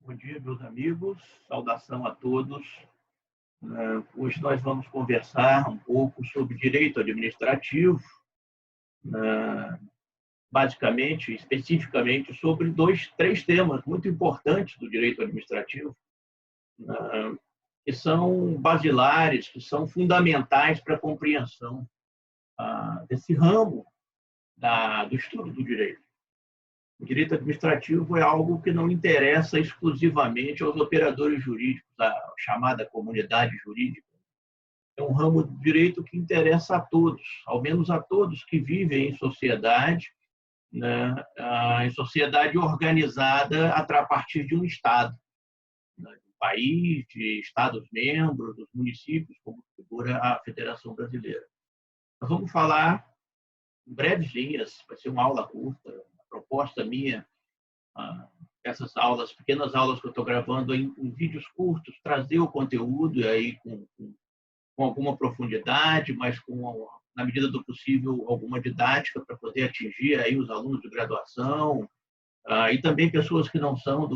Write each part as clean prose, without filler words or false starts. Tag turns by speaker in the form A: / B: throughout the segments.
A: Bom dia, meus amigos. Saudação a todos. Hoje nós vamos conversar um pouco sobre direito administrativo, basicamente, especificamente, sobre três temas muito importantes do direito administrativo, que são basilares, que são fundamentais para a compreensão desse ramo do estudo do direito. O direito administrativo é algo que não interessa exclusivamente aos operadores jurídicos, a chamada comunidade jurídica. É um ramo do direito que interessa a todos, ao menos a todos que vivem em sociedade, em sociedade organizada a partir de um Estado, do país, de Estados-membros, dos municípios, como figura a Federação Brasileira. Nós vamos falar em breves linhas, vai ser uma aula curta, proposta minha, essas aulas, pequenas aulas que eu estou gravando em vídeos curtos, trazer o conteúdo e aí com alguma profundidade, mas na medida do possível, alguma didática para poder atingir aí os alunos de graduação e também pessoas que não são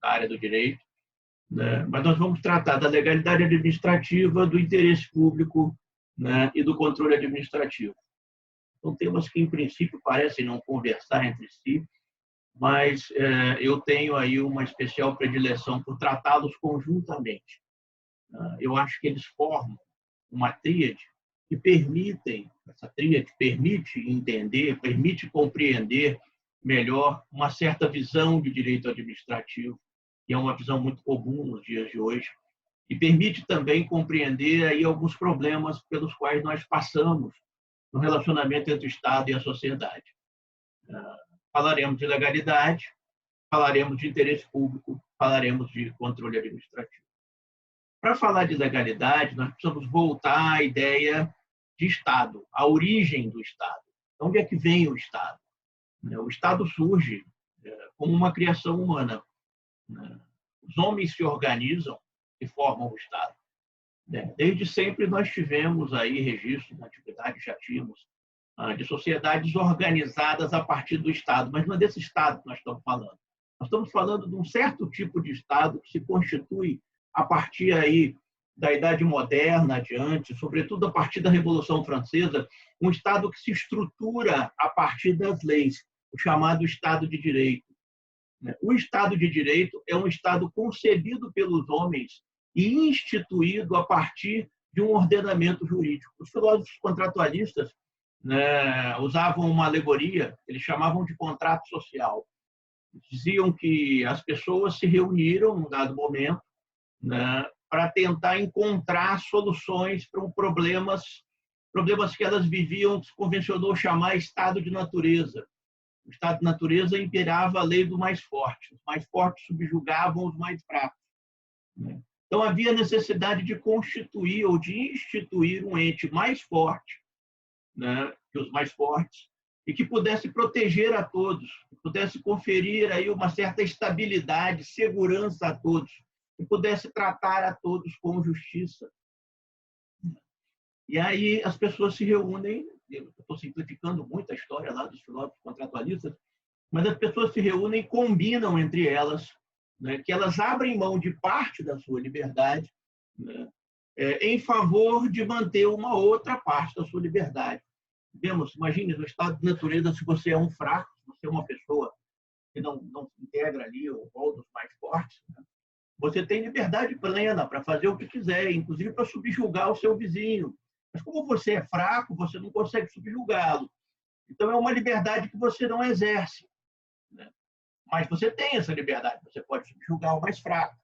A: da área do direito. Mas nós vamos tratar da legalidade administrativa, do interesse público, e do controle administrativo. São temas que, em princípio, parecem não conversar entre si, mas eu tenho aí uma especial predileção por tratá-los conjuntamente. Eu acho que eles formam uma tríade que essa tríade permite entender, permite compreender melhor uma certa visão de direito administrativo, que é uma visão muito comum nos dias de hoje, e permite também compreender aí alguns problemas pelos quais nós passamos no relacionamento entre o Estado e a sociedade. Falaremos de legalidade, falaremos de interesse público, falaremos de controle administrativo. Para falar de legalidade, nós precisamos voltar à ideia de Estado, à origem do Estado. De onde é que vem o Estado? O Estado surge como uma criação humana. Os homens se organizam e formam o Estado. Desde sempre nós tivemos aí registros, na antiguidade já tínhamos, de sociedades organizadas a partir do Estado, mas não é desse Estado que nós estamos falando. Nós estamos falando de um certo tipo de Estado que se constitui a partir aí da Idade Moderna adiante, sobretudo a partir da Revolução Francesa, um Estado que se estrutura a partir das leis, o chamado Estado de Direito. O Estado de Direito é um Estado concebido pelos homens e instituído a partir de um ordenamento jurídico. Os filósofos contratualistas usavam uma alegoria, eles chamavam de contrato social. Diziam que as pessoas se reuniram num dado momento para tentar encontrar soluções para problemas que elas viviam, que se convencionou chamar estado de natureza. O estado de natureza imperava a lei do mais forte. Os mais fortes subjugavam os mais fracos. Então, havia necessidade de constituir ou de instituir um ente mais forte que os mais fortes e que pudesse proteger a todos, que pudesse conferir aí uma certa estabilidade, segurança a todos, que pudesse tratar a todos com justiça. E aí as pessoas se reúnem, eu estou simplificando muito a história lá dos filósofos contratualistas, mas as pessoas se reúnem e combinam entre elas que elas abrem mão de parte da sua liberdade em favor de manter uma outra parte da sua liberdade. Imagine, no estado de natureza, se você é um fraco, se você é uma pessoa que não se integra ali ao rol dos mais fortes, você tem liberdade plena para fazer o que quiser, inclusive para subjugar o seu vizinho. Mas como você é fraco, você não consegue subjugá-lo. Então, é uma liberdade que você não exerce. Mas você tem essa liberdade, você pode subjugar o mais fraco.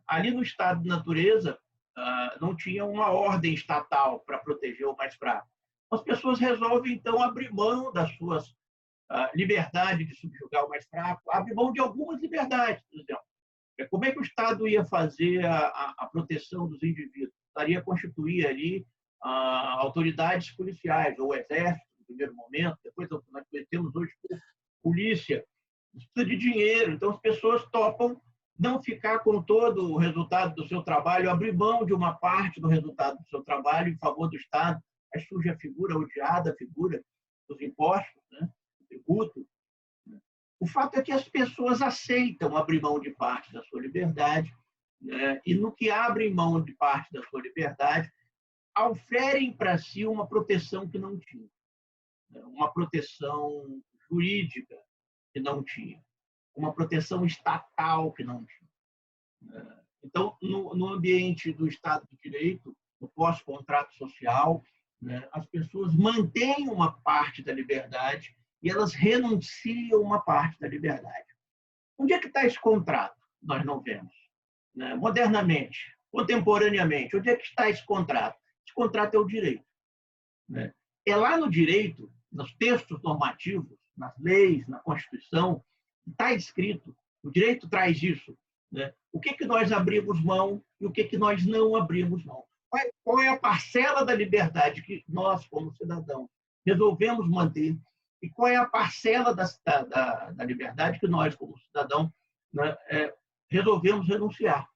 A: Ali no estado de natureza, não tinha uma ordem estatal para proteger o mais fraco. As pessoas resolvem, então, abrir mão das suas liberdades de subjugar o mais fraco, abrir mão de algumas liberdades, por exemplo. Como é que o Estado ia fazer a proteção dos indivíduos? Estaria a constituir ali autoridades policiais, ou o exército, no primeiro momento, depois nós temos hoje polícia. Precisa de dinheiro, então as pessoas topam não ficar com todo o resultado do seu trabalho, abrir mão de uma parte do resultado do seu trabalho em favor do Estado. Aí surge a figura odiada, a figura dos impostos, o tributo. O fato é que as pessoas aceitam abrir mão de parte da sua liberdade, né? E no que abrem mão de parte da sua liberdade, oferem para si uma proteção que não tinha, né? Uma proteção jurídica que não tinha, uma proteção estatal que não tinha. Então, no ambiente do Estado de Direito, no pós-contrato social, né, as pessoas mantêm uma parte da liberdade e elas renunciam uma parte da liberdade. Onde é que está esse contrato? Nós não vemos. Né? Modernamente, contemporaneamente, onde é que está esse contrato? Esse contrato é o direito. Né? É lá no direito, nos textos normativos, nas leis, na Constituição, está escrito, o direito traz isso. Né? O que nós abrimos mão e o que nós não abrimos mão. Qual é a parcela da liberdade que nós, como cidadãos, resolvemos manter e qual é a parcela da liberdade que nós, como cidadão, né, resolvemos renunciar.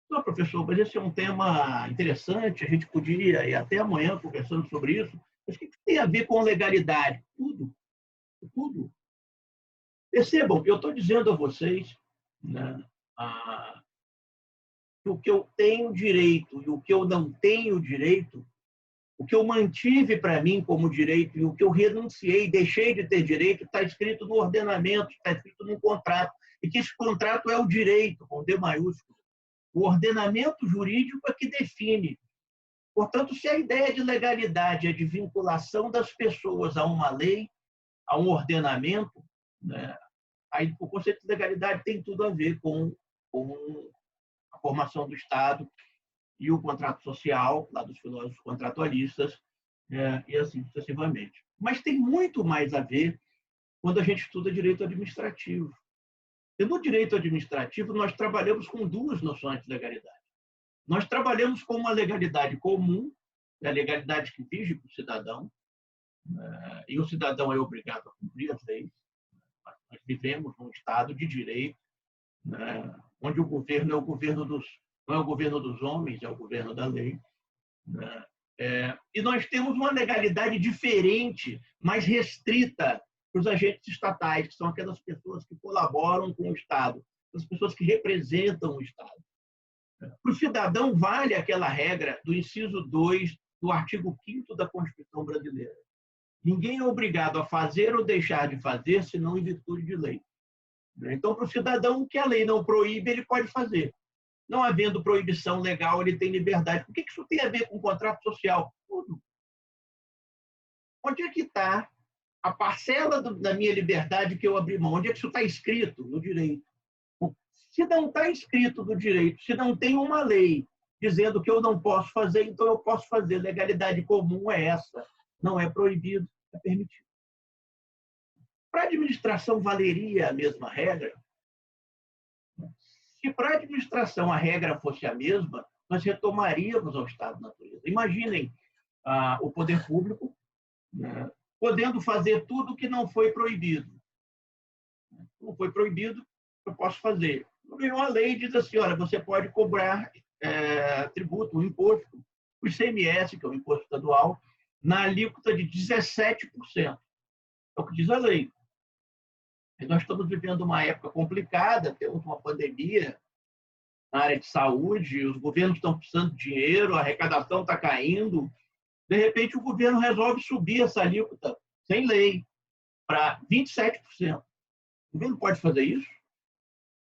A: Então, professor, mas esse é um tema interessante, a gente podia ir até amanhã conversando sobre isso, mas o que tem a ver com legalidade? Tudo. Tudo. Percebam, eu estou dizendo a vocês, né, o que eu tenho direito e o que eu não tenho direito, o que eu mantive para mim como direito e o que eu renunciei, deixei de ter direito, está escrito no ordenamento, está escrito no contrato, e que esse contrato é o direito, com D maiúsculo. O ordenamento jurídico é que define. Portanto, se a ideia de legalidade é de vinculação das pessoas a uma lei, a um ordenamento, né, aí o conceito de legalidade tem tudo a ver com a formação do Estado e o contrato social, lá dos filósofos contratualistas, e assim sucessivamente. Mas tem muito mais a ver quando a gente estuda direito administrativo. E no direito administrativo, nós trabalhamos com duas noções de legalidade. Nós trabalhamos com uma legalidade comum, a legalidade que vige para o cidadão, e o cidadão é obrigado a cumprir as leis. Nós vivemos num Estado de direito, onde o governo é o governo não é o governo dos homens, é o governo da lei. E nós temos uma legalidade diferente, mais restrita para os agentes estatais, que são aquelas pessoas que colaboram com o Estado, as pessoas que representam o Estado. Para o cidadão, vale aquela regra do inciso 2 do artigo 5º da Constituição Brasileira. Ninguém é obrigado a fazer ou deixar de fazer, senão em virtude de lei. Então, para o cidadão, o que a lei não proíbe, ele pode fazer. Não havendo proibição legal, ele tem liberdade. O que isso tem a ver com o contrato social? Tudo. Onde é que está a parcela da minha liberdade que eu abri mão? Onde é que isso está escrito? No direito. Se não está escrito no direito, se não tem uma lei dizendo que eu não posso fazer, então eu posso fazer. Legalidade comum é essa. Não é proibido, é permitido. Para a administração valeria a mesma regra? Se para a administração a regra fosse a mesma, nós retomaríamos ao estado de natureza. Imaginem o poder público, né, podendo fazer tudo que não foi proibido. Não foi proibido, eu posso fazer. Uma lei diz assim, olha, você pode cobrar tributo, um imposto, o ICMS, que é o imposto estadual, na alíquota de 17%. É o que diz a lei. E nós estamos vivendo uma época complicada, temos uma pandemia na área de saúde, os governos estão precisando de dinheiro, a arrecadação está caindo. De repente, o governo resolve subir essa alíquota, sem lei, para 27%. O governo pode fazer isso?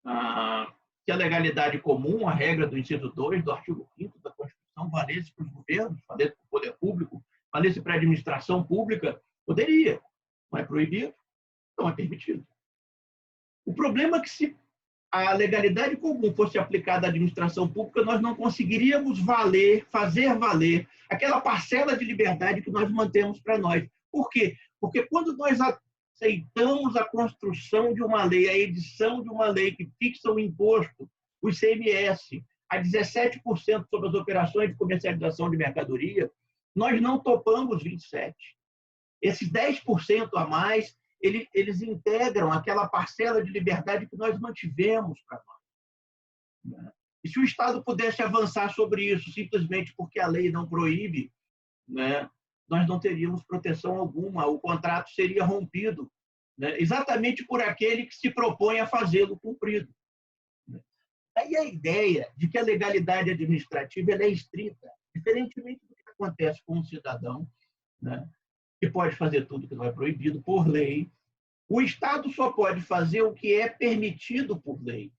A: Se a legalidade comum, a regra do inciso 2 do artigo 5º da Constituição, valesse para os governos, valesse para o poder público, valesse para a administração pública, poderia. Não é proibido, não é permitido. O problema é que se a legalidade comum fosse aplicada à administração pública, nós não conseguiríamos fazer valer aquela parcela de liberdade que nós mantemos para nós. Por quê? Porque quando nós aceitamos a construção de uma lei, a edição de uma lei que fixa o imposto, o ICMS, a 17% sobre as operações de comercialização de mercadoria, nós não topamos 27%. Esses 10% a mais, eles integram aquela parcela de liberdade que nós mantivemos para nós. E se o Estado pudesse avançar sobre isso simplesmente porque a lei não proíbe, nós não teríamos proteção alguma, o contrato seria rompido. né? Exatamente por aquele que se propõe a fazê-lo cumprido. Aí a ideia de que a legalidade administrativa ela é estrita, diferentemente do que acontece com um cidadão, né, que pode fazer tudo que não é proibido por lei, o Estado só pode fazer o que é permitido por lei.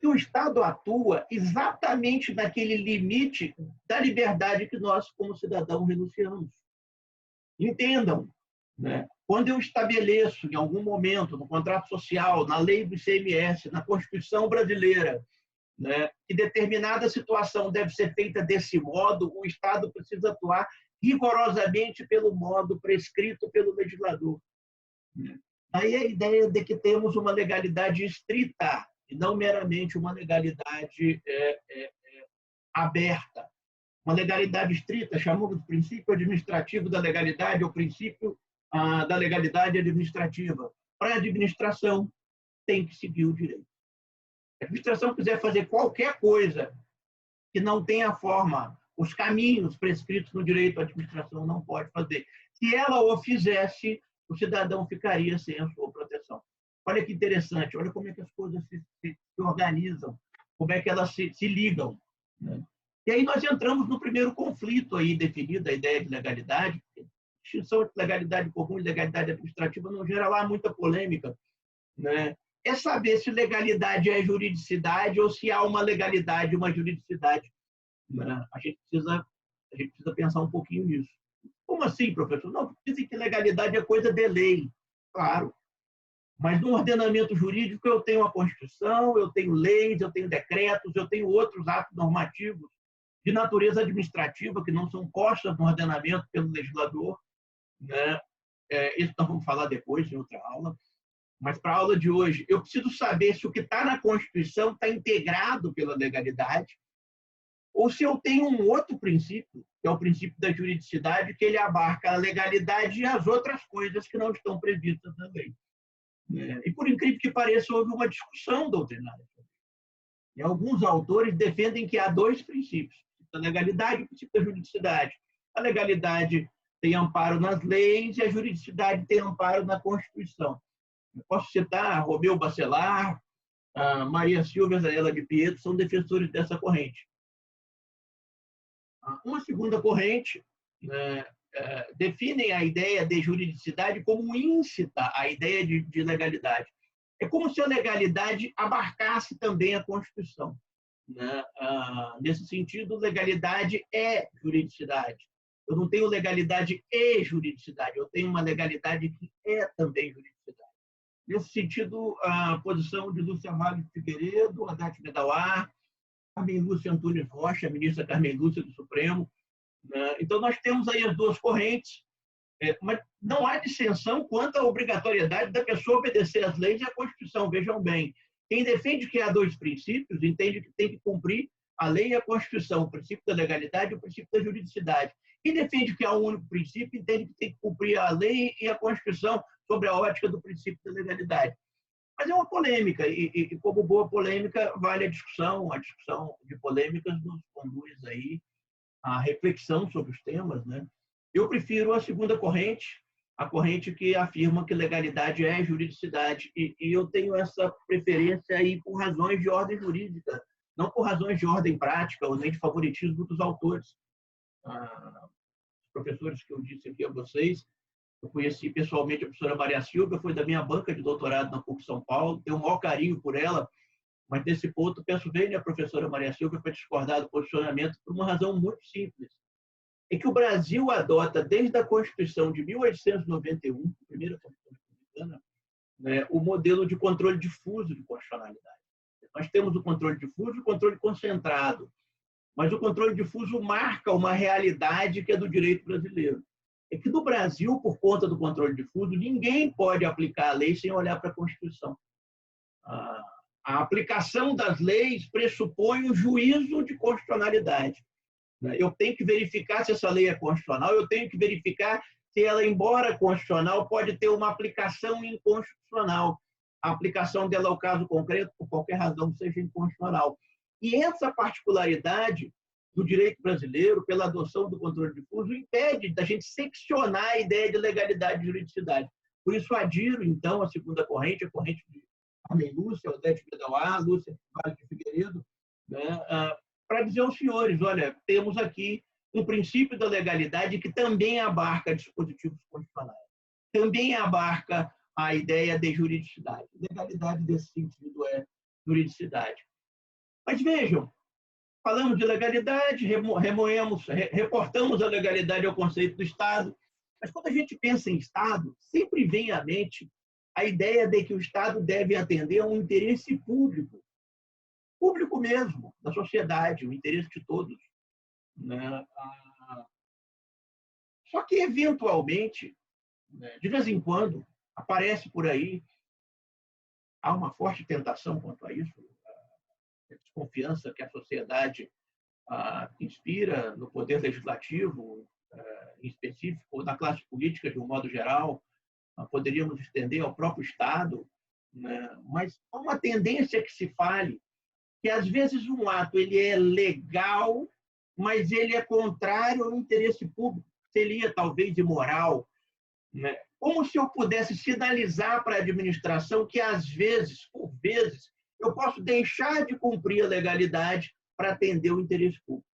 A: E o Estado atua exatamente naquele limite da liberdade que nós, como cidadãos, renunciamos. Entendam, né? Quando eu estabeleço, em algum momento, no contrato social, na lei do ICMS, na Constituição brasileira, né, que determinada situação deve ser feita desse modo, o Estado precisa atuar rigorosamente pelo modo prescrito pelo legislador. Aí a ideia de que temos uma legalidade estrita e não meramente uma legalidade aberta. Uma legalidade estrita, chamamos de princípio administrativo da legalidade, ou princípio da legalidade administrativa. Para a administração, tem que seguir o direito. Se a administração quiser fazer qualquer coisa que não tenha forma, os caminhos prescritos no direito, a administração não pode fazer. Se ela o fizesse, o cidadão ficaria sem a sua proteção. Olha que interessante, olha como é que as coisas se organizam, como é que elas se ligam, né? E aí nós entramos no primeiro conflito aí definido, a ideia de legalidade. A distinção entre legalidade comum e legalidade administrativa não gera lá muita polêmica, né? É saber se legalidade é juridicidade ou se há uma legalidade e uma juridicidade, né? A gente precisa pensar um pouquinho nisso. Como assim, professor? Não, dizem que legalidade é coisa de lei. Claro. Mas no ordenamento jurídico eu tenho a Constituição, eu tenho leis, eu tenho decretos, eu tenho outros atos normativos de natureza administrativa que não são postas no ordenamento pelo legislador, né? Isso nós vamos falar depois, em outra aula. Mas para a aula de hoje, eu preciso saber se o que está na Constituição está integrado pela legalidade ou se eu tenho um outro princípio, que é o princípio da juridicidade, que ele abarca a legalidade e as outras coisas que não estão previstas na lei. E, por incrível que pareça, houve uma discussão doutrinária. E alguns autores defendem que há dois princípios, a legalidade e o princípio da juridicidade. A legalidade tem amparo nas leis e a juridicidade tem amparo na Constituição. Eu posso citar Romeu Bacelar, Maria Silvia Zanella de Pietro, são defensores dessa corrente. Uma segunda corrente define a ideia de juridicidade como íncita à ideia de legalidade. É como se a legalidade abarcasse também a Constituição, né? Nesse sentido, legalidade é juridicidade. Eu não tenho legalidade e juridicidade, eu tenho uma legalidade que é também juridicidade. Nesse sentido, a posição de Lúcia Vale de Figueiredo, Haddad Bedauar, Carmen Lúcia Antunes Rocha, a ministra Carmen Lúcia do Supremo. Então, nós temos aí as duas correntes, mas não há dissensão quanto à obrigatoriedade da pessoa obedecer às leis e à Constituição. Vejam bem, quem defende que há dois princípios entende que tem que cumprir a lei e a Constituição, o princípio da legalidade e o princípio da juridicidade. Quem defende que há um único princípio entende que tem que cumprir a lei e a Constituição sobre a ótica do princípio da legalidade. Mas é uma polêmica, e como boa polêmica, vale a discussão de polêmicas nos conduz aí à reflexão sobre os temas, né? Eu prefiro a segunda corrente, a corrente que afirma que legalidade é juridicidade, e eu tenho essa preferência aí por razões de ordem jurídica, não por razões de ordem prática ou nem de favoritismo dos autores. Os professores que eu disse aqui a vocês, eu conheci pessoalmente a professora Maria Silvia, foi da minha banca de doutorado na PUC São Paulo, tenho o maior carinho por ela, mas nesse ponto peço bem a professora Maria Silvia para discordar do posicionamento por uma razão muito simples. É que o Brasil adota, desde a Constituição de 1891, a primeira Constituição republicana, né, o modelo de controle difuso de constitucionalidade. Nós temos o controle difuso e o controle concentrado, mas o controle difuso marca uma realidade que é do direito brasileiro. É que no Brasil, por conta do controle difuso, ninguém pode aplicar a lei sem olhar para a Constituição. A aplicação das leis pressupõe um juízo de constitucionalidade. Eu tenho que verificar se essa lei é constitucional, eu tenho que verificar se ela, embora constitucional, pode ter uma aplicação inconstitucional. A aplicação dela ao caso concreto, por qualquer razão, seja inconstitucional. E essa particularidade do direito brasileiro, pela adoção do controle difuso, impede da gente seccionar a ideia de legalidade e juridicidade. Por isso, adiro, então, a segunda corrente, a corrente de Carmen Lúcia, Odete Bedauá, Lúcia Vale de Figueiredo, né, para dizer aos senhores, olha, temos aqui um princípio da legalidade que também abarca dispositivos constitucionais, também abarca a ideia de juridicidade. Legalidade, nesse sentido, é juridicidade. Mas vejam, falamos de legalidade, reportamos a legalidade ao conceito do Estado, mas quando a gente pensa em Estado, sempre vem à mente a ideia de que o Estado deve atender a um interesse público, público mesmo, da sociedade, o interesse de todos, né? Só que, eventualmente, de vez em quando, aparece por aí, há uma forte tentação quanto a isso, a desconfiança que a sociedade inspira no poder legislativo, em específico, ou na classe política de um modo geral, poderíamos estender ao próprio Estado, né? Mas há uma tendência que se fale que, às vezes, um ato ele é legal, mas ele é contrário ao interesse público, seria talvez imoral, né? Como se eu pudesse sinalizar para a administração que, às vezes, por vezes, eu posso deixar de cumprir a legalidade para atender o interesse público.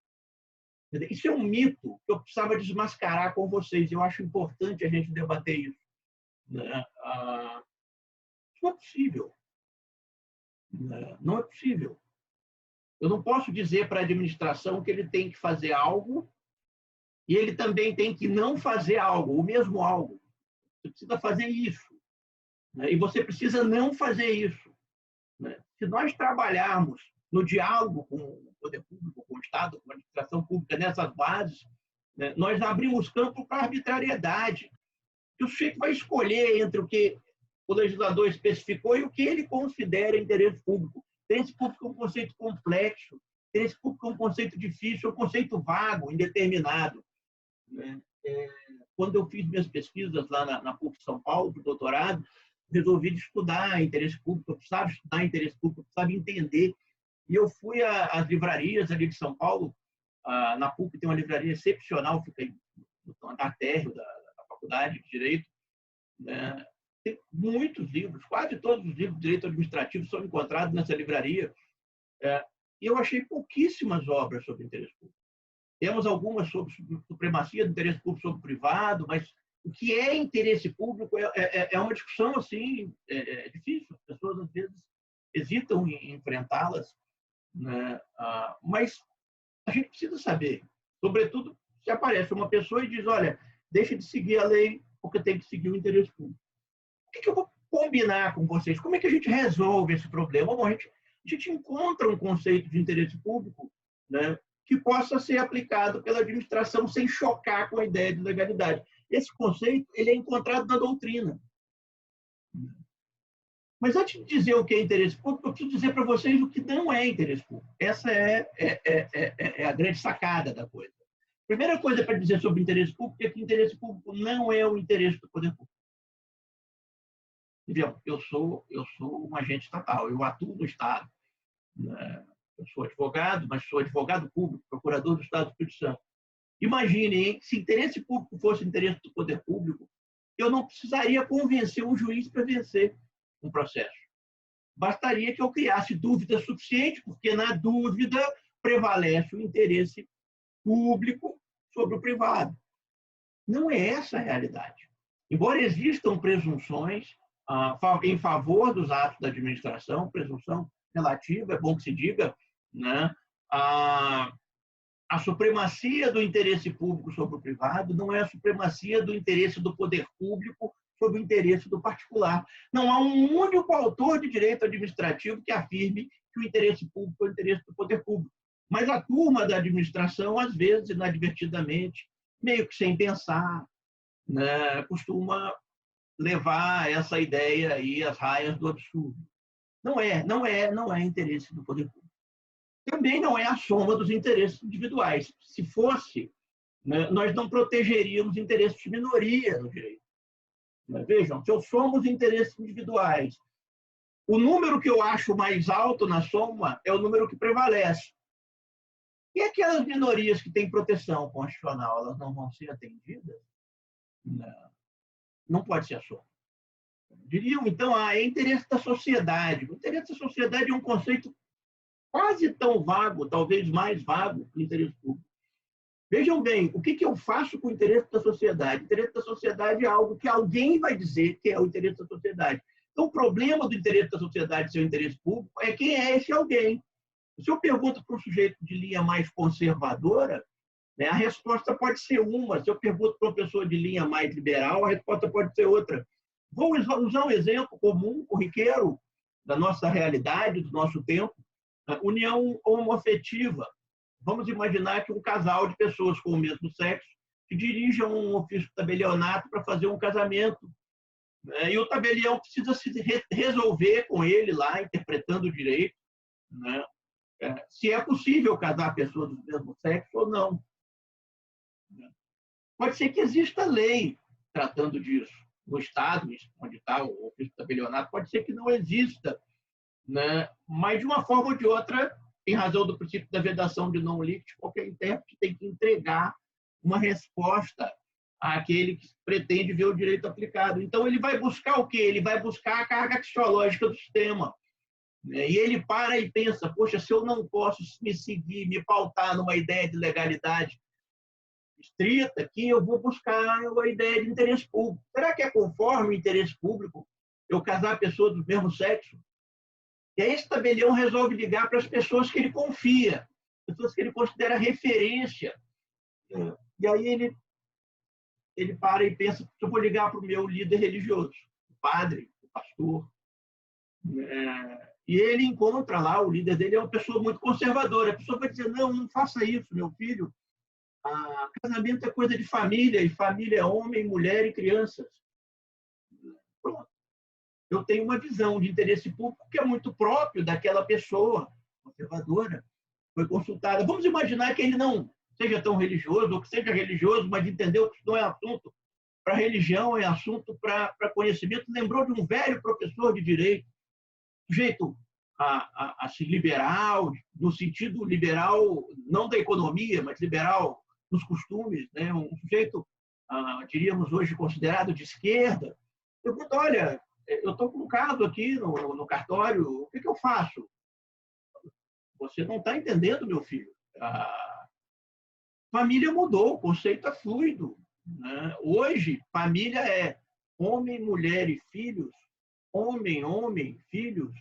A: Isso é um mito que eu precisava desmascarar com vocês. Eu acho importante a gente debater isso, né? Isso não é possível. Não é possível. Eu não posso dizer para a administração que ele tem que fazer algo e ele também tem que não fazer algo, o mesmo algo. Você precisa fazer isso, né? E você precisa não fazer isso, né? Se nós trabalharmos no diálogo com o poder público, com o Estado, com a administração pública, nessas bases, né, nós abrimos campo para a arbitrariedade. Que o sujeito vai escolher entre o que o legislador especificou e o que ele considera interesse público. Interesse público é um conceito complexo, interesse público é um conceito difícil, é um conceito vago, indeterminado, né? Quando eu fiz minhas pesquisas lá na PUC São Paulo, para o doutorado, resolvi estudar interesse público, eu precisava estudar interesse público, eu precisava entender. E eu fui às livrarias ali de São Paulo, na PUC tem uma livraria excepcional, fica no andar térreo da Faculdade de Direito, né? Tem muitos livros, quase todos os livros de direito administrativo são encontrados nessa livraria. E eu achei pouquíssimas obras sobre interesse público. Temos algumas sobre supremacia do interesse público sobre o privado, mas o que é interesse público é uma discussão assim, difícil. As pessoas, às vezes, hesitam em enfrentá-las, né? Mas a gente precisa saber, sobretudo se aparece uma pessoa e diz, olha, deixa de seguir a lei porque tem que seguir o interesse público. O que eu vou combinar com vocês? Como é que a gente resolve esse problema? Bom, a gente encontra um conceito de interesse público, né, que possa ser aplicado pela administração sem chocar com a ideia de legalidade. Esse conceito ele é encontrado na doutrina. Mas antes de dizer o que é interesse público, eu preciso dizer para vocês o que não é interesse público. Essa é a grande sacada da coisa. A primeira coisa para dizer sobre interesse público é que interesse público não é o interesse do poder público. Entendeu? Eu sou um agente estatal, eu atuo no Estado, né? Eu sou advogado, mas sou advogado público, procurador do Estado do Espírito Santo. Imaginem, se interesse público fosse interesse do poder público, eu não precisaria convencer um juiz para vencer um processo. Bastaria que eu criasse dúvida suficiente, porque na dúvida prevalece o interesse público sobre o privado. Não é essa a realidade. Embora existam presunções em favor dos atos da administração, presunção relativa, é bom que se diga, né? A supremacia do interesse público sobre o privado não é a supremacia do interesse do poder público sobre o interesse do particular. Não há um único autor de direito administrativo que afirme que o interesse público é o interesse do poder público. Mas a turma da administração, às vezes, inadvertidamente, meio que sem pensar, né, costuma levar essa ideia aí às raias do absurdo. Não é interesse do poder público. Também não é a soma dos interesses individuais. Se fosse, né, nós não protegeríamos interesses de minoria no direito. Vejam, se eu somo os interesses individuais, o número que eu acho mais alto na soma é o número que prevalece. E aquelas minorias que têm proteção constitucional, elas não vão ser atendidas? Não pode ser a soma. Diriam, então, é interesse da sociedade. O interesse da sociedade é um conceito quase tão vago, talvez mais vago que o interesse público. Vejam bem, o que eu faço com o interesse da sociedade? O interesse da sociedade é algo que alguém vai dizer que é o interesse da sociedade. Então, o problema do interesse da sociedade ser o interesse público é quem é esse alguém. Se eu pergunto para um sujeito de linha mais conservadora, né, a resposta pode ser uma. Se eu pergunto para uma pessoa de linha mais liberal, a resposta pode ser outra. Vou usar um exemplo comum, corriqueiro, da nossa realidade, do nosso tempo. A união homoafetiva. Vamos imaginar que um casal de pessoas com o mesmo sexo que dirijam um ofício de tabelionato para fazer um casamento. Né? E o tabelião precisa se resolver com ele lá, interpretando o direito, né? Se é possível casar pessoas do mesmo sexo ou não. Pode ser que exista lei tratando disso. No Estado, onde está o ofício de tabelionato, pode ser que não exista. Né? Mas, de uma forma ou de outra, em razão do princípio da vedação de não licite, qualquer intérprete tem que entregar uma resposta àquele que pretende ver o direito aplicado. Então, ele vai buscar o quê? Ele vai buscar a carga axiológica do sistema. E ele para e pensa, poxa, se eu não posso me seguir, me pautar numa ideia de legalidade estrita, aqui eu vou buscar a ideia de interesse público. Será que é conforme o interesse público eu casar pessoas do mesmo sexo? E aí esse tabelião resolve ligar para as pessoas que ele confia, pessoas que ele considera referência. E aí ele para e pensa, eu vou ligar para o meu líder religioso, o padre, o pastor. E ele encontra lá, o líder dele é uma pessoa muito conservadora. A pessoa vai dizer, não faça isso, meu filho. Casamento é coisa de família, e família é homem, mulher e crianças. Pronto. Eu tenho uma visão de interesse público que é muito próprio daquela pessoa conservadora. Foi consultada. Vamos imaginar que ele não seja tão religioso, ou que seja religioso, mas entendeu que isso não é assunto para religião, é assunto para conhecimento. Lembrou de um velho professor de direito, sujeito assim, liberal, no sentido liberal, não da economia, mas liberal nos costumes, né? Um sujeito, diríamos hoje, considerado de esquerda. Pergunta, olha, eu estou com um caso aqui no cartório, o que eu faço? Você não está entendendo, meu filho. A família mudou, o conceito é fluido. Né? Hoje, família é homem, mulher e filhos, homem, filhos,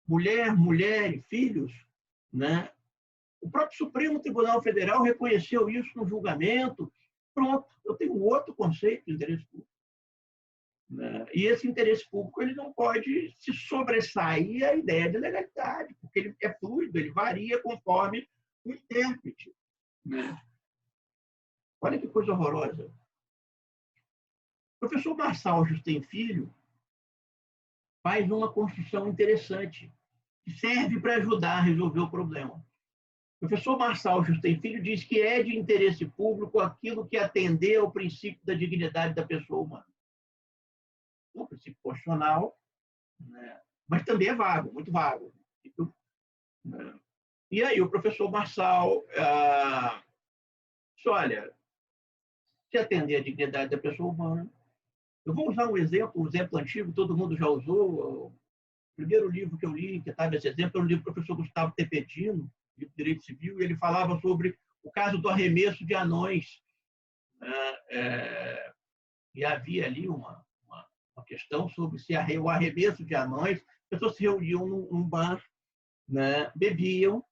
A: mulher e filhos. Né? O próprio Supremo Tribunal Federal reconheceu isso no julgamento. Pronto, eu tenho outro conceito de interesse público. E esse interesse público ele não pode se sobressair à ideia de legalidade, porque ele é fluido, ele varia conforme o intérprete. Olha que coisa horrorosa. O professor Marçal Justem Filho faz uma construção interessante, que serve para ajudar a resolver o problema. O professor Marçal Justem Filho diz que é de interesse público aquilo que atender ao princípio da dignidade da pessoa humana. Um princípio constitucional, né? Mas também é vago, muito vago. E aí o professor Marçal disse, olha, se atender à dignidade da pessoa humana, eu vou usar um exemplo antigo, todo mundo já usou. O primeiro livro que eu li, que estava esse exemplo, é o livro do professor Gustavo Tepetino, de Direito Civil, e ele falava sobre o caso do arremesso de anões. E havia ali uma questão sobre se o arremesso de anões, as pessoas se reuniam num bar, né, bebiam,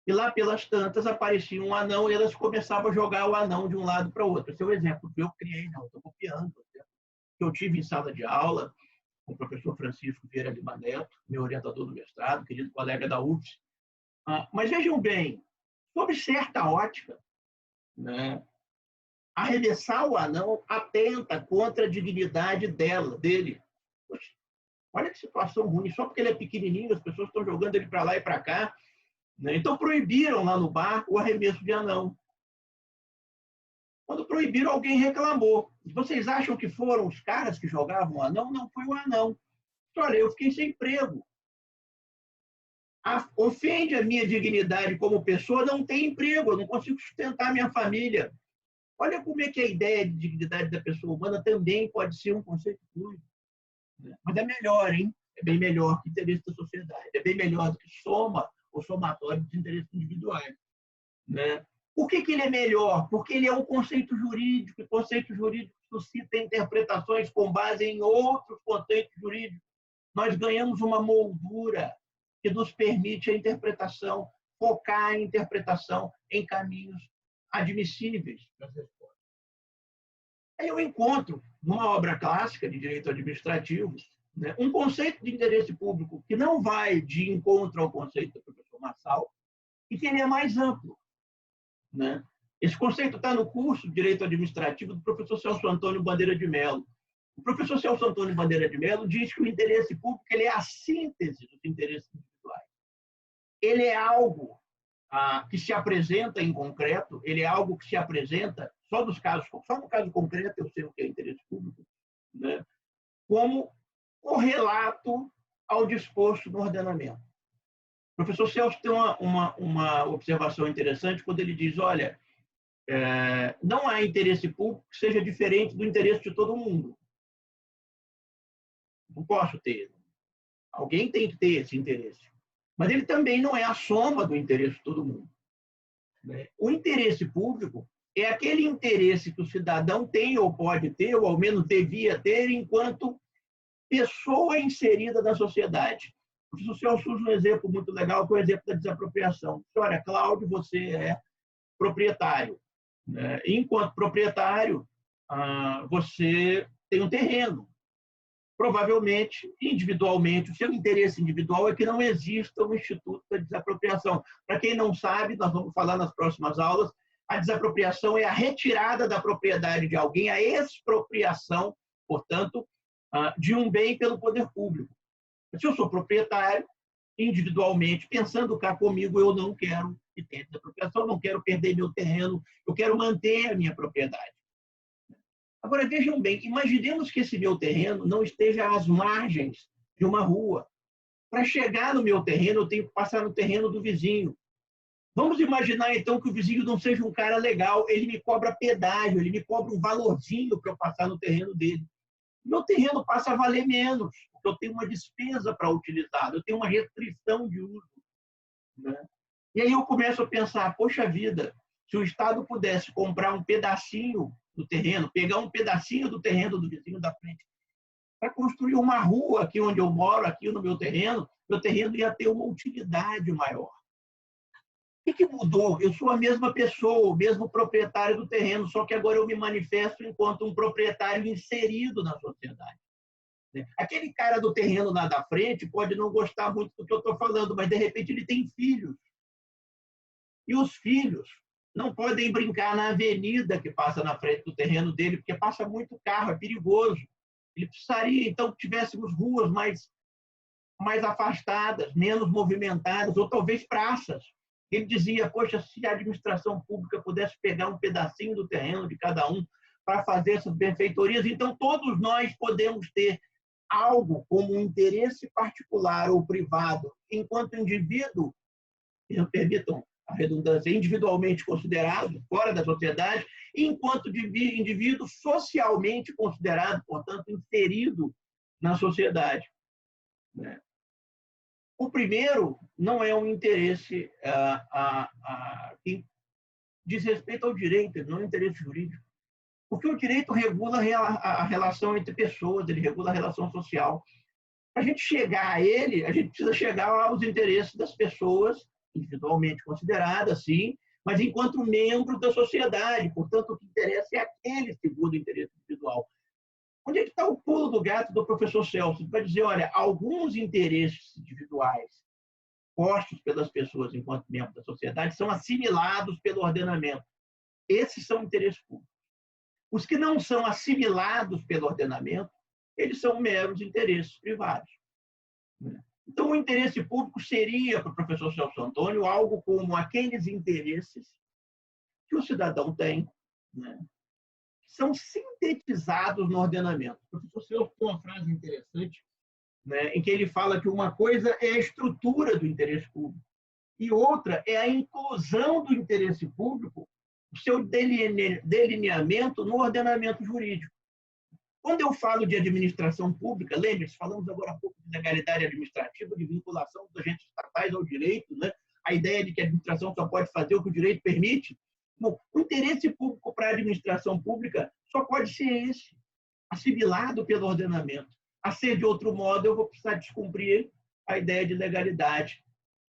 A: e lá pelas tantas aparecia um anão e elas começavam a jogar o anão de um lado para o outro. Esse é o exemplo que eu criei, não, estou copiando. Que eu tive em sala de aula com o professor Francisco Vieira Lima Neto, meu orientador do mestrado, querido colega da UFS. Mas vejam bem, sob certa ótica, né, arremessar o anão atenta contra a dignidade dele. Poxa, olha que situação ruim. Só porque ele é pequenininho, as pessoas estão jogando ele para lá e para cá. Né? Então, proibiram lá no bar o arremesso de anão. Quando proibiram, alguém reclamou. Vocês acham que foram os caras que jogavam o anão? Não, foi o anão. Olha, eu fiquei sem emprego. Ofende a minha dignidade como pessoa, não tem emprego, eu não consigo sustentar minha família. Olha como é que a ideia de dignidade da pessoa humana também pode ser um conceito fluido. Mas é melhor, hein? É bem melhor que interesse da sociedade. É bem melhor do que soma ou somatório dos interesses individuais. Né? Por que ele é melhor? Porque ele é um conceito jurídico, e conceito jurídico suscita interpretações com base em outros conceitos jurídicos. Nós ganhamos uma moldura que nos permite a interpretação, focar a interpretação em caminhos admissíveis das respostas. Aí eu encontro, numa obra clássica de direito administrativo, né, um conceito de interesse público que não vai de encontro ao conceito do professor Massal e que ele é mais amplo. Né? Esse conceito está no curso de Direito Administrativo do professor Celso Antônio Bandeira de Mello. O professor Celso Antônio Bandeira de Mello diz que o interesse público ele é a síntese dos interesses individuais. Ele é algo que se apresenta em concreto, ele é algo que se apresenta, só no caso concreto eu sei o que é interesse público, né? Como correlato ao disposto no ordenamento. O professor Celso tem uma observação interessante quando ele diz, olha, não há interesse público que seja diferente do interesse de todo mundo. Não posso ter. Alguém tem que ter esse interesse. Mas ele também não é a soma do interesse de todo mundo. O interesse público é aquele interesse que o cidadão tem ou pode ter, ou ao menos devia ter, enquanto pessoa inserida na sociedade. O professor Celso usa um exemplo muito legal, que é o exemplo da desapropriação. Olha, Cláudio, você é proprietário. Enquanto proprietário, você tem um terreno. Provavelmente, individualmente, o seu interesse individual é que não exista um instituto da desapropriação. Para quem não sabe, nós vamos falar nas próximas aulas, a desapropriação é a retirada da propriedade de alguém, a expropriação, portanto, de um bem pelo poder público. Se eu sou proprietário, individualmente, pensando cá comigo, eu não quero que tenha desapropriação, não quero perder meu terreno, eu quero manter a minha propriedade. Agora, vejam bem, imaginemos que esse meu terreno não esteja às margens de uma rua. Para chegar no meu terreno, eu tenho que passar no terreno do vizinho. Vamos imaginar, então, que o vizinho não seja um cara legal, ele me cobra pedágio, ele me cobra um valorzinho para eu passar no terreno dele. Meu terreno passa a valer menos, porque eu tenho uma despesa para utilizar, eu tenho uma restrição de uso. Né? E aí eu começo a pensar, poxa vida, se o Estado pudesse comprar um pedacinho do terreno, pegar um pedacinho do terreno do vizinho da frente, para construir uma rua aqui onde eu moro, aqui no meu terreno ia ter uma utilidade maior. O que mudou? Eu sou a mesma pessoa, o mesmo proprietário do terreno, só que agora eu me manifesto enquanto um proprietário inserido na sociedade. Aquele cara do terreno lá da frente pode não gostar muito do que eu estou falando, mas de repente ele tem filhos. E os filhos não podem brincar na avenida que passa na frente do terreno dele, porque passa muito carro, é perigoso. Ele precisaria, então, que tivéssemos ruas mais afastadas, menos movimentadas, ou talvez praças. Ele dizia, poxa, se a administração pública pudesse pegar um pedacinho do terreno de cada um para fazer essas benfeitorias, então todos nós podemos ter algo como um interesse particular ou privado, enquanto indivíduo, permitam a redundância, individualmente considerado, fora da sociedade, enquanto indivíduo socialmente considerado, portanto, inserido na sociedade. O primeiro não é um interesse que diz respeito ao direito, não é um interesse jurídico. Porque o direito regula a relação entre pessoas, ele regula a relação social. Para a gente chegar a ele, a gente precisa chegar aos interesses das pessoas, individualmente consideradas, sim, mas enquanto membro da sociedade. Portanto, o que interessa é aquele segundo interesse individual. Onde é que está o pulo do gato do professor Celso? Para dizer, olha, alguns interesses individuais postos pelas pessoas enquanto membros da sociedade são assimilados pelo ordenamento. Esses são interesses públicos. Os que não são assimilados pelo ordenamento, eles são meros interesses privados. Então, o interesse público seria, para o professor Celso Antônio, algo como aqueles interesses que o cidadão tem, né, são sintetizados no ordenamento. O professor Celso tem uma frase interessante, né, em que ele fala que uma coisa é a estrutura do interesse público e outra é a inclusão do interesse público, o seu delineamento no ordenamento jurídico. Quando eu falo de administração pública, lembre-se, falamos agora há pouco de legalidade administrativa, de vinculação dos agentes estatais ao direito, né? A ideia de que a administração só pode fazer o que o direito permite. Bom, o interesse público para a administração pública só pode ser esse, assimilado pelo ordenamento. A ser de outro modo, eu vou precisar descumprir a ideia de legalidade,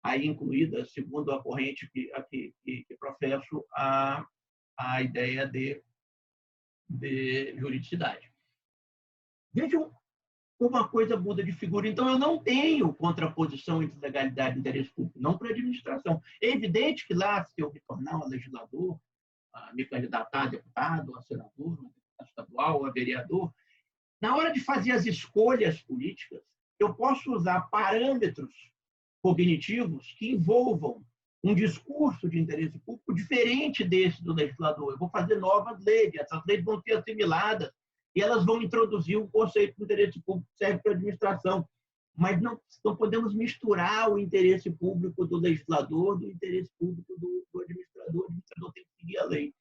A: aí incluída, segundo a corrente que professo, a ideia de juridicidade. Vejam como uma coisa muda de figura. Então, eu não tenho contraposição entre legalidade e interesse público, não para a administração. É evidente que lá, se eu me tornar um legislador, me candidatar a deputado, a senador, a deputado estadual, a vereador, na hora de fazer as escolhas políticas, eu posso usar parâmetros cognitivos que envolvam um discurso de interesse público diferente desse do legislador. Eu vou fazer novas leis, essas leis vão ser assimiladas e elas vão introduzir o conceito de interesse público que serve para a administração. Mas não podemos misturar o interesse público do legislador do interesse público do administrador. O administrador tem que seguir a lei.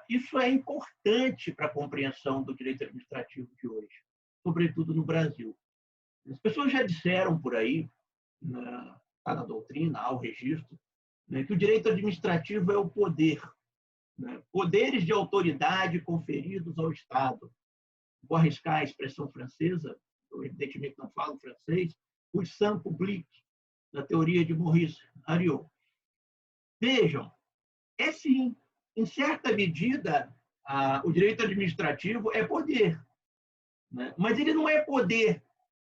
A: Isso é importante para a compreensão do direito administrativo de hoje, sobretudo no Brasil. As pessoas já disseram por aí, está na doutrina, há o registro, que o direito administrativo é o poder. Poderes de autoridade conferidos ao Estado. Vou arriscar a expressão francesa, eu evidentemente não falo francês, puissance publique, da teoria de Maurice Hariot. Vejam, é sim, em certa medida, o direito administrativo é poder. Mas ele não é poder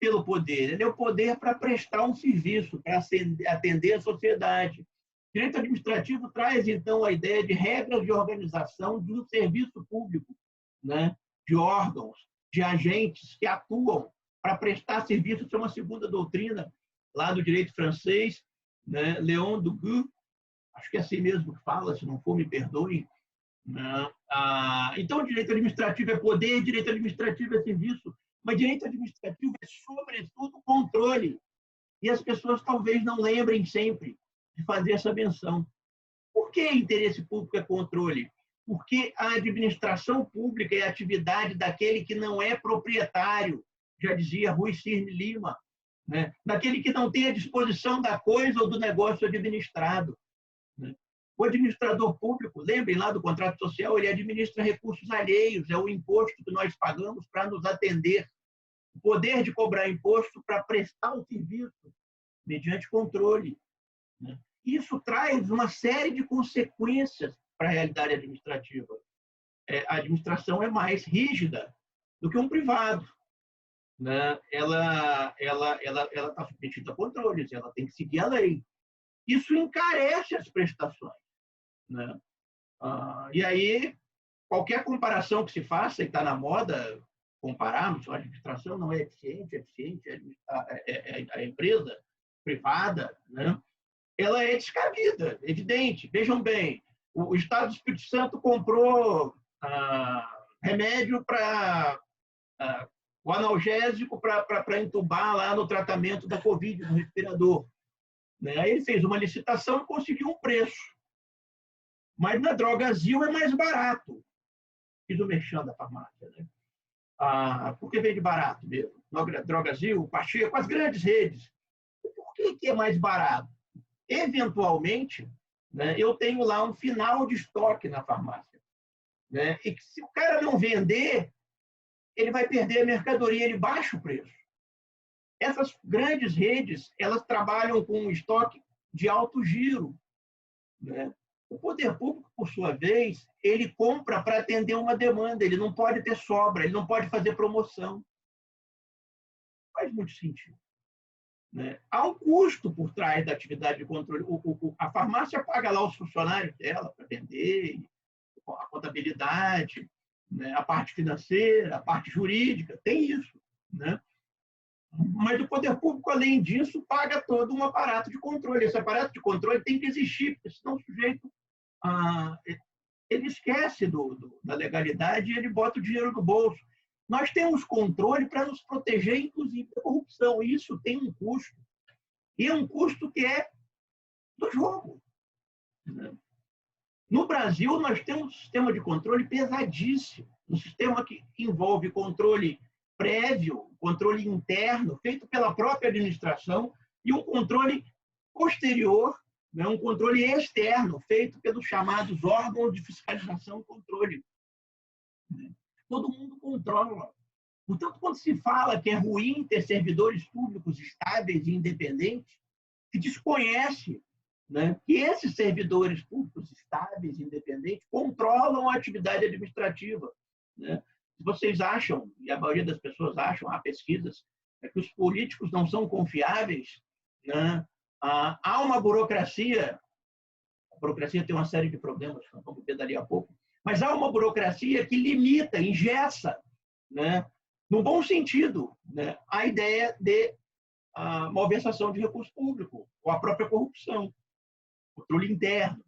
A: pelo poder, ele é o poder para prestar um serviço, para atender a sociedade. O direito administrativo traz, então, a ideia de regras de organização de um serviço público, de órgãos, de agentes que atuam para prestar serviço. Isso é uma segunda doutrina lá do direito francês, Léon Duguay, acho que é assim mesmo que fala, se não for, me perdoem. Então, o direito administrativo é poder, direito administrativo é serviço, mas direito administrativo é, sobretudo, controle. E as pessoas talvez não lembrem sempre de fazer essa menção. Por que interesse público é controle? Porque a administração pública é a atividade daquele que não é proprietário, já dizia Rui Cirne Lima, daquele que não tem a disposição da coisa ou do negócio administrado. O administrador público, lembrem lá do contrato social, ele administra recursos alheios, é o imposto que nós pagamos para nos atender. O poder de cobrar imposto para prestar o serviço mediante controle. Isso traz uma série de consequências para a realidade administrativa. A administração é mais rígida do que um privado. Ela está submetida a controles, ela tem que seguir a lei. Isso encarece as prestações. E aí, qualquer comparação que se faça, e está na moda compararmos, a administração não é eficiente, a empresa privada, ela é descabida, evidente. Vejam bem, o Estado do Espírito Santo comprou remédio para o analgésico para entubar lá no tratamento da Covid, no respirador. Aí ele fez uma licitação e conseguiu um preço. Mas na Drogazil é mais barato. Fiz o merchan da farmácia. Por que vende barato mesmo? Drogazil, Pacheco, as grandes redes. Por que é mais barato? Eventualmente, eu tenho lá um final de estoque na farmácia. E que se o cara não vender, ele vai perder a mercadoria, ele baixa o preço. Essas grandes redes, elas trabalham com um estoque de alto giro. O poder público, por sua vez, ele compra para atender uma demanda, ele não pode ter sobra, ele não pode fazer promoção. Faz muito sentido. Há um custo por trás da atividade de controle. A farmácia paga lá os funcionários dela para vender, a contabilidade, a parte financeira, a parte jurídica, tem isso. Mas o poder público, além disso, paga todo um aparato de controle. Esse aparato de controle tem que existir, porque senão o sujeito ele esquece da legalidade e ele bota o dinheiro no bolso. Nós temos controle para nos proteger, inclusive, da corrupção. E isso tem um custo. E é um custo que é do jogo. No Brasil, nós temos um sistema de controle pesadíssimo. um sistema que envolve controle prévio, controle interno, feito pela própria administração, e um controle posterior, né, um controle externo, feito pelos chamados órgãos de fiscalização e controle. Todo mundo controla. Portanto, quando se fala que é ruim ter servidores públicos estáveis e independentes, se desconhece, né, que esses servidores públicos estáveis e independentes controlam a atividade administrativa. Né? Se vocês acham, e a maioria das pessoas acham, há pesquisas, que os políticos não são confiáveis, né? Há uma burocracia, a burocracia tem uma série de problemas, que vamos ver dali a pouco, mas há uma burocracia que limita, engessa, né, no bom sentido, né, a ideia de malversação de recurso público, ou a própria corrupção, controle interno,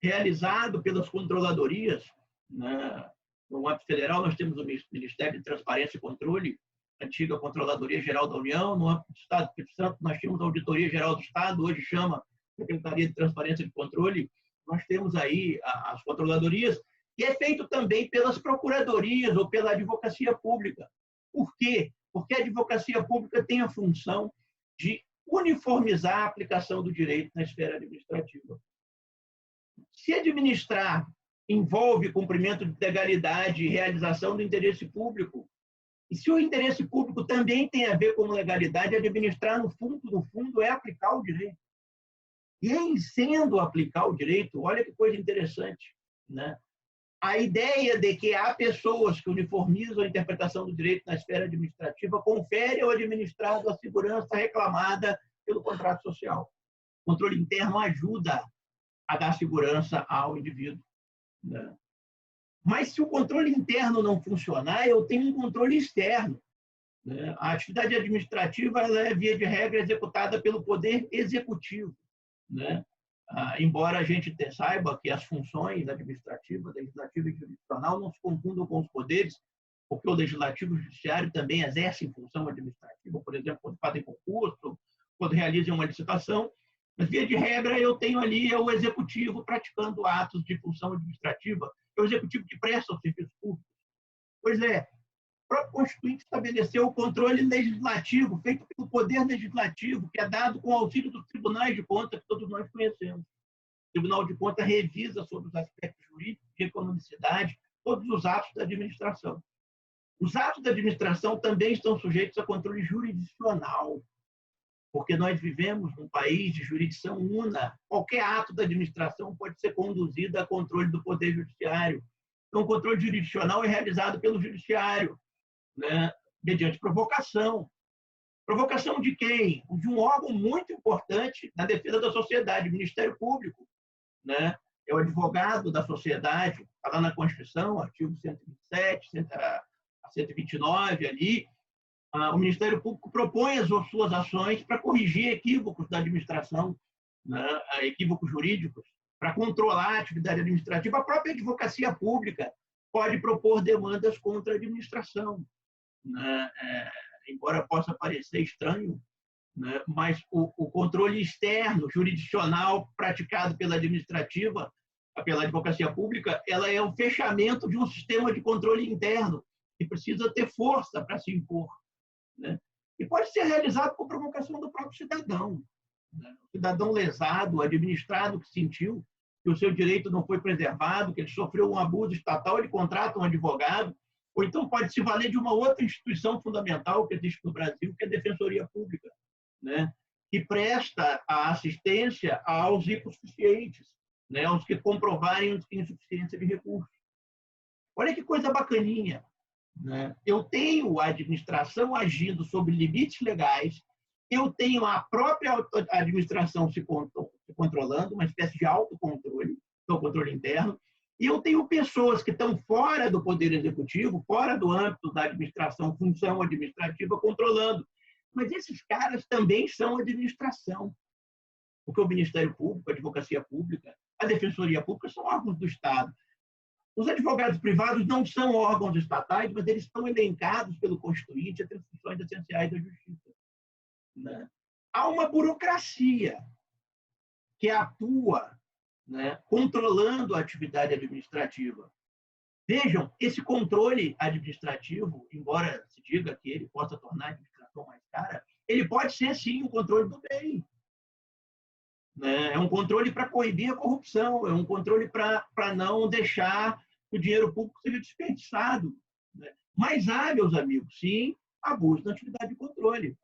A: realizado pelas controladorias. Né? No âmbito federal, nós temos o Ministério de Transparência e Controle, antiga Controladoria Geral da União. No âmbito do Estado do Espírito Santo, nós tínhamos a Auditoria Geral do Estado, hoje chama Secretaria de Transparência e Controle. Nós temos aí as controladorias, e é feito também pelas procuradorias ou pela advocacia pública. Por quê? Porque a advocacia pública tem a função de uniformizar a aplicação do direito na esfera administrativa. Se administrar envolve cumprimento de legalidade e realização do interesse público, e se o interesse público também tem a ver com legalidade, administrar, no fundo, é aplicar o direito. E em sendo aplicar o direito, olha que coisa interessante, né? A ideia de que há pessoas que uniformizam a interpretação do direito na esfera administrativa confere ao administrado a segurança reclamada pelo contrato social. O controle interno ajuda a dar segurança ao indivíduo. Né? Mas se o controle interno não funcionar, eu tenho um controle externo. Né? A atividade administrativa ela é, via de regra, executada pelo Poder Executivo. Né? Embora a gente saiba que as funções administrativas, legislativa e jurisdicional não se confundam com os poderes, porque o legislativo e o judiciário também exercem função administrativa, por exemplo, quando fazem concurso, quando realizam uma licitação, mas, via de regra, eu tenho ali o executivo praticando atos de função administrativa, é o executivo que presta os serviços públicos. Pois é, o próprio Constituinte estabeleceu o controle legislativo, feito pelo Poder Legislativo, que é dado com o auxílio dos tribunais de contas que todos nós conhecemos. O Tribunal de Contas revisa sobre os aspectos jurídicos, de economicidade, todos os atos da administração. Os atos da administração também estão sujeitos a controle jurisdicional, porque nós vivemos num país de jurisdição una. Qualquer ato da administração pode ser conduzido a controle do Poder Judiciário. Então, o controle jurisdicional é realizado pelo Judiciário, né, mediante provocação. Provocação de quem? De um órgão muito importante na defesa da sociedade, o Ministério Público. Né? É o advogado da sociedade, está lá na Constituição, artigo 127, 129 ali. O Ministério Público propõe as suas ações para corrigir equívocos da administração, né? Equívocos jurídicos, para controlar a atividade administrativa. A própria advocacia pública pode propor demandas contra a administração. Né? Embora possa parecer estranho, né? Mas o controle externo, jurisdicional, praticado pela administrativa, pela advocacia pública, ela é o fechamento de um sistema de controle interno que precisa ter força para se impor. Né? E pode ser realizado por provocação do próprio cidadão. Né? O cidadão lesado, administrado, que sentiu que o seu direito não foi preservado, que ele sofreu um abuso estatal, ele contrata um advogado, ou então pode se valer de uma outra instituição fundamental que existe no Brasil, que é a Defensoria Pública, né? Que presta a assistência aos hipossuficientes, né? Aos que comprovarem insuficiência de recursos. Olha que coisa bacaninha. Né? Eu tenho a administração agindo sobre limites legais, eu tenho a própria administração se controlando, uma espécie de autocontrole, que é o controle interno, e eu tenho pessoas que estão fora do Poder Executivo, fora do âmbito da administração, função administrativa, controlando. Mas esses caras também são administração, porque o Ministério Público, a Advocacia Pública, a Defensoria Pública são órgãos do Estado. Os advogados privados não são órgãos estatais, mas eles estão elencados pelo Constituinte entre as funções essenciais da justiça. Né? Há uma burocracia que atua, né, controlando a atividade administrativa. Vejam, esse controle administrativo, embora se diga que ele possa tornar a administração mais cara, ele pode ser, sim, um controle do bem. Né? É um controle para coibir a corrupção, é um controle para não deixar que o dinheiro público seja desperdiçado. Né? Mas há, meus amigos, sim, abuso da atividade de controle.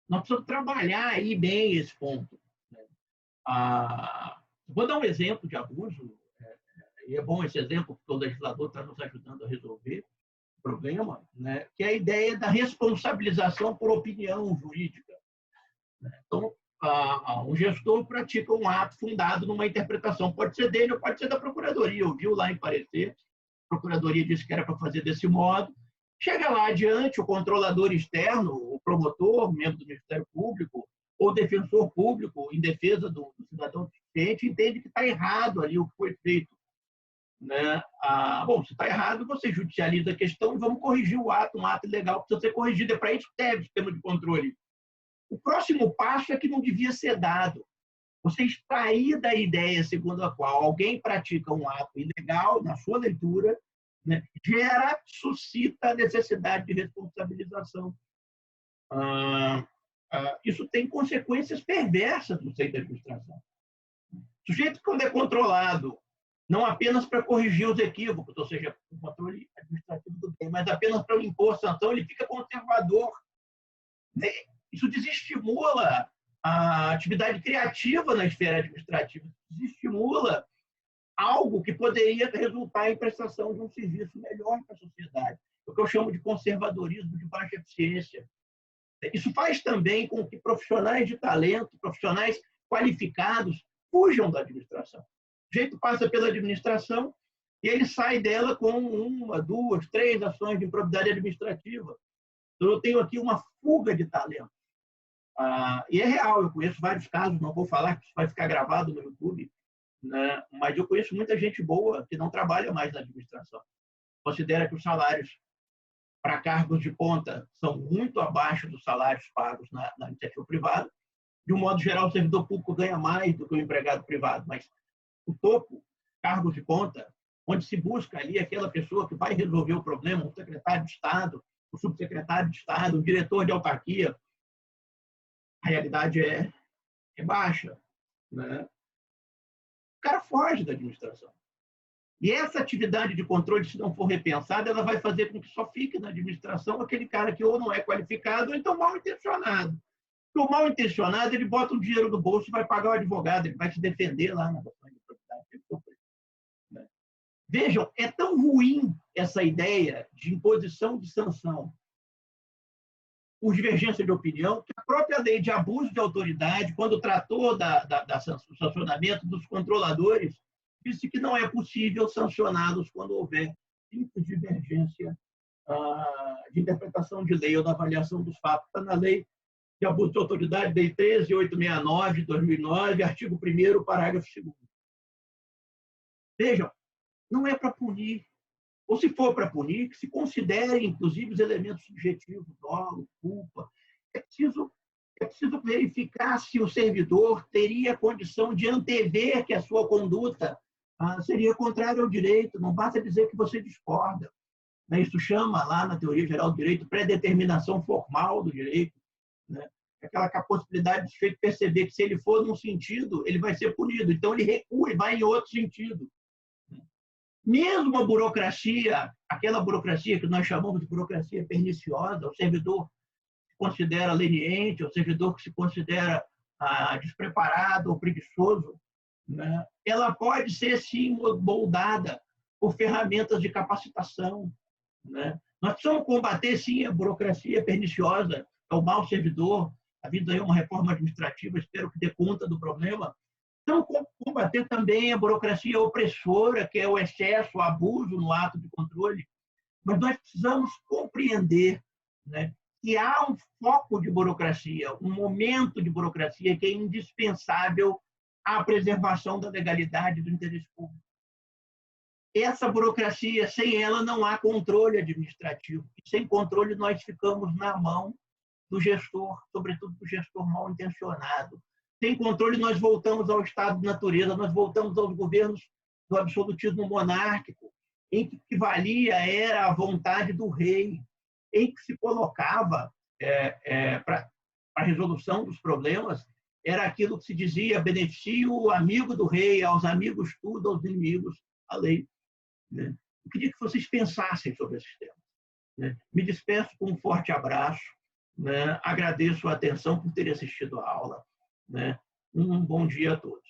A: Nós precisamos trabalhar aí bem esse ponto. Né? Vou dar um exemplo de abuso, e é bom esse exemplo, porque o legislador está nos ajudando a resolver o problema, né? Que é a ideia da responsabilização por opinião jurídica. Né? Então, um gestor pratica um ato fundado numa interpretação, pode ser dele ou pode ser da Procuradoria, ouviu lá em parecer, a Procuradoria disse que era para fazer desse modo, chega lá adiante, o controlador externo, o promotor, membro do Ministério Público, ou defensor público, em defesa do cidadão deficiente, entende que está errado ali o que foi feito. Né? Bom, se está errado, você judicializa a questão e vamos corrigir o ato, um ato ilegal precisa ser corrigido, é para isso que serve o sistema de controle. O próximo passo é que não devia ser dado. Você extrair da ideia segundo a qual alguém pratica um ato ilegal, na sua leitura, né, suscita a necessidade de responsabilização. Isso tem consequências perversas no seio da administração. O sujeito, quando é controlado, não apenas para corrigir os equívocos, ou seja, o controle administrativo do bem, mas apenas para impor sanção, ele fica conservador. Isso desestimula a atividade criativa na esfera administrativa, desestimula algo que poderia resultar em prestação de um serviço melhor para a sociedade, o que eu chamo de conservadorismo de baixa eficiência. Isso faz também com que profissionais de talento, profissionais qualificados, fujam da administração. O jeito passa pela administração e ele sai dela com 1, 2, 3 ações de improbidade administrativa. Então, eu tenho aqui uma fuga de talento. E é real, eu conheço vários casos, não vou falar, que isso vai ficar gravado no YouTube, né? Mas eu conheço muita gente boa que não trabalha mais na administração. Considera que os salários para cargos de ponta são muito abaixo dos salários pagos na iniciativa privada. De um modo geral, o servidor público ganha mais do que o empregado privado, mas o topo, cargos de ponta, onde se busca ali aquela pessoa que vai resolver o problema, o secretário de Estado, o subsecretário de Estado, o diretor de autarquia, a realidade é baixa. Né? O cara foge da administração. E essa atividade de controle, se não for repensada, ela vai fazer com que só fique na administração aquele cara que ou não é qualificado ou então mal intencionado. Porque o mal intencionado, ele bota o dinheiro no bolso e vai pagar o advogado, ele vai se defender lá na questão de propriedade. Né? Vejam, é tão ruim essa ideia de imposição de sanção por divergência de opinião, que a própria lei de abuso de autoridade, quando tratou do sancionamento dos controladores, disse que não é possível sancioná-los quando houver divergência de interpretação de lei ou da avaliação dos fatos. Está na lei de abuso de autoridade, lei 13.869 de 2009, artigo 1º, parágrafo 2º. Vejam, não é para punir. Ou se for para punir, que se considere, inclusive, os elementos subjetivos, dolo, culpa. É preciso verificar se o servidor teria condição de antever que a sua conduta seria contrária ao direito. Não basta dizer que você discorda. Né? Isso chama, lá na teoria geral do direito, predeterminação formal do direito. Né? Aquela possibilidade de sujeito perceber que, se ele for num sentido, ele vai ser punido. Então, ele recua e vai em outro sentido. Mesmo a burocracia, aquela burocracia que nós chamamos de burocracia perniciosa, o servidor que se considera leniente, o servidor que se considera despreparado ou preguiçoso, né? Ela pode ser, sim, moldada por ferramentas de capacitação. Né? Nós precisamos combater, sim, a burocracia perniciosa, é o mau servidor. Está vindo aí uma reforma administrativa, espero que dê conta do problema. Então, combater também a burocracia opressora, que é o excesso, o abuso no ato de controle. Mas nós precisamos compreender, né, que há um foco de burocracia, um momento de burocracia que é indispensável à preservação da legalidade do interesse público. Essa burocracia, sem ela, não há controle administrativo. E sem controle, nós ficamos na mão do gestor, sobretudo do gestor mal intencionado. Sem controle, nós voltamos ao estado de natureza, nós voltamos aos governos do absolutismo monárquico, em que o que valia era a vontade do rei, em que se colocava para a resolução dos problemas, era aquilo que se dizia: beneficia o amigo do rei, aos amigos tudo, aos inimigos a lei. Né? Eu queria que vocês pensassem sobre esses temas. Né? Me despeço com um forte abraço, né? Agradeço a atenção por terem assistido a aula. Né? Um bom dia a todos.